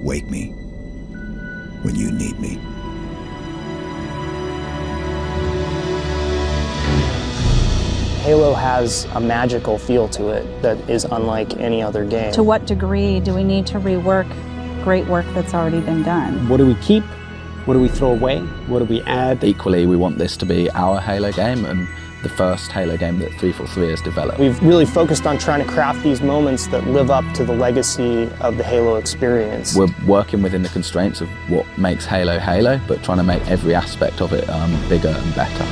Wake me when you need me. Halo has a magical feel to it that is unlike any other game. To what degree do we need to rework great work that's already been done? What do we keep? What do we throw away? What do we add? Equally, we want this to be our Halo game and the first Halo game that 343 has developed. We've really focused on trying to craft these moments that live up to the legacy of the Halo experience. We're working within the constraints of what makes Halo Halo, but trying to make every aspect of it bigger and better.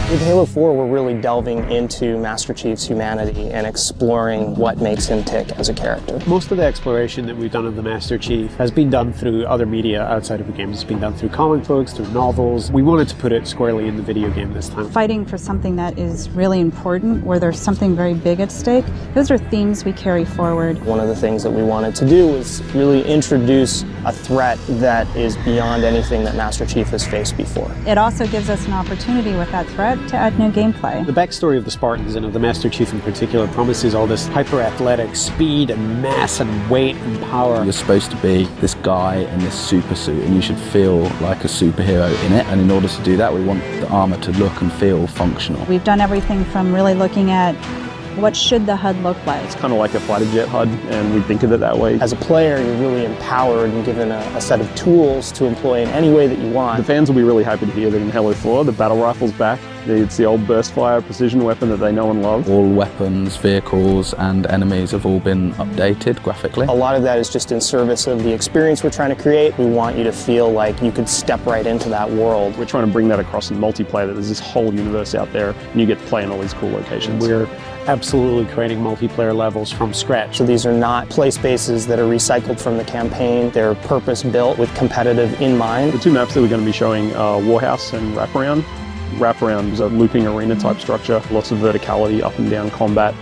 With Halo 4, we're really delving into Master Chief's humanity and exploring what makes him tick as a character. Most of the exploration that we've done of the Master Chief has been done through other media outside of the game. It's been done through comic books, through novels. We wanted to put it squarely in the video game this time. Fighting for something that is really important, where there's something very big at stake, those are themes we carry forward. One of the things that we wanted to do was really introduce a threat that is beyond anything that Master Chief has faced before. It also gives us an opportunity with that threat to add new gameplay. The backstory of the Spartans and of the Master Chief in particular promises all this hyper-athletic speed and mass and weight and power. You're supposed to be this guy in this super suit and you should feel like a superhero in it, and in order to do that we want the armor to look and feel functional. We've done everything from really looking at what should the HUD look like. It's kind of like a fighter jet HUD, and we think of it that way. As a player, you're really empowered and given a set of tools to employ in any way that you want. The fans will be really happy to hear that in Halo 4, the battle rifle's back. It's the old burst fire precision weapon that they know and love. All weapons, vehicles, and enemies have all been updated graphically. A lot of that is just in service of the experience we're trying to create. We want you to feel like you could step right into that world. We're trying to bring that across in multiplayer, that there's this whole universe out there, and you get to play in all these cool locations. We're absolutely creating multiplayer levels from scratch. So these are not play spaces that are recycled from the campaign. They're purpose-built with competitive in mind. The two maps that we're going to be showing are Warhouse and Wraparound. Wraparound is a looping arena type structure, lots of verticality, up and down combat.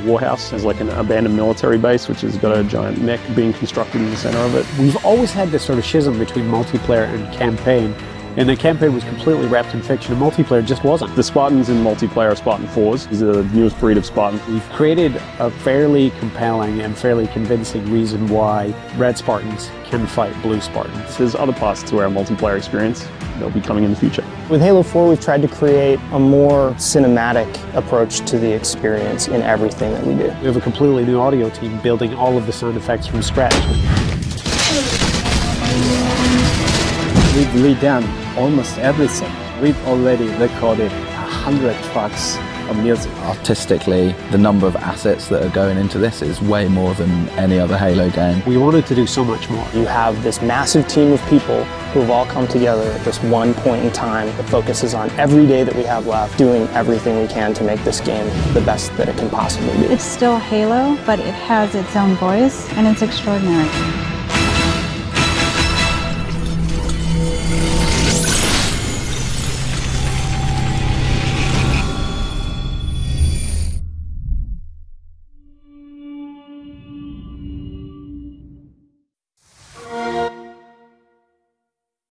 Warhouse is like an abandoned military base which has got a giant mech being constructed in the center of it. We've always had this sort of schism between multiplayer and campaign. And the campaign was completely wrapped in fiction, and multiplayer just wasn't. The Spartans in multiplayer are Spartan 4s. These are the newest breed of Spartan. We've created a fairly compelling and fairly convincing reason why red Spartans can fight blue Spartans. There's other parts to our multiplayer experience that'll be coming in the future. With Halo 4, we've tried to create a more cinematic approach to the experience in everything that we do. We have a completely new audio team building all of the sound effects from scratch. We've redone almost everything. We've already recorded 100 tracks of music. Artistically, the number of assets that are going into this is way more than any other Halo game. We wanted to do so much more. You have this massive team of people who have all come together at this one point in time that focuses on every day that we have left, doing everything we can to make this game the best that it can possibly be. It's still Halo, but it has its own voice, and it's extraordinary.